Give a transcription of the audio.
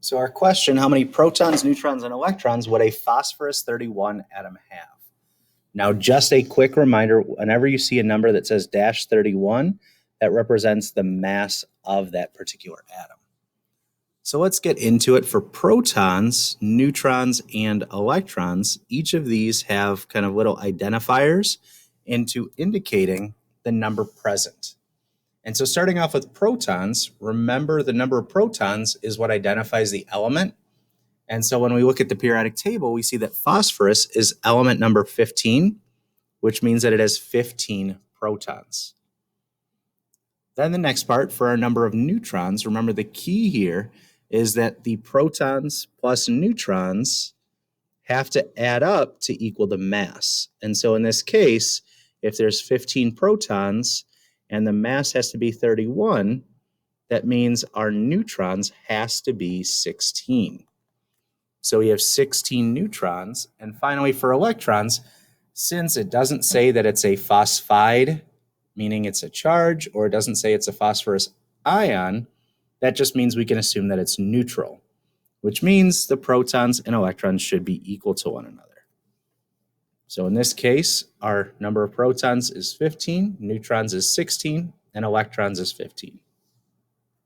So our question, how many protons, neutrons, and electrons would a phosphorus 31 atom have? Now, just a quick reminder, whenever you see a number that says dash 31, that represents the mass of that particular atom. So let's get into it. For protons, neutrons, and electrons, each of these have kind of little identifiers into indicating the number present. And so starting off with protons, remember the number of protons is what identifies the element. And so when we look at the periodic table, we see that phosphorus is element number 15, which means that it has 15 protons. Then the next part, for our number of neutrons, remember the key here is that the protons plus neutrons have to add up to equal the mass. And so in this case, if there's 15 protons and the mass has to be 31, that means our neutrons has to be 16. So we have 16 neutrons. And finally, for electrons, since it doesn't say that it's a phosphide, meaning it's a charge, or it doesn't say it's a phosphorus ion, that just means we can assume that it's neutral, which means the protons and electrons should be equal to one another. So in this case, our number of protons is 15, neutrons is 16, and electrons is 15.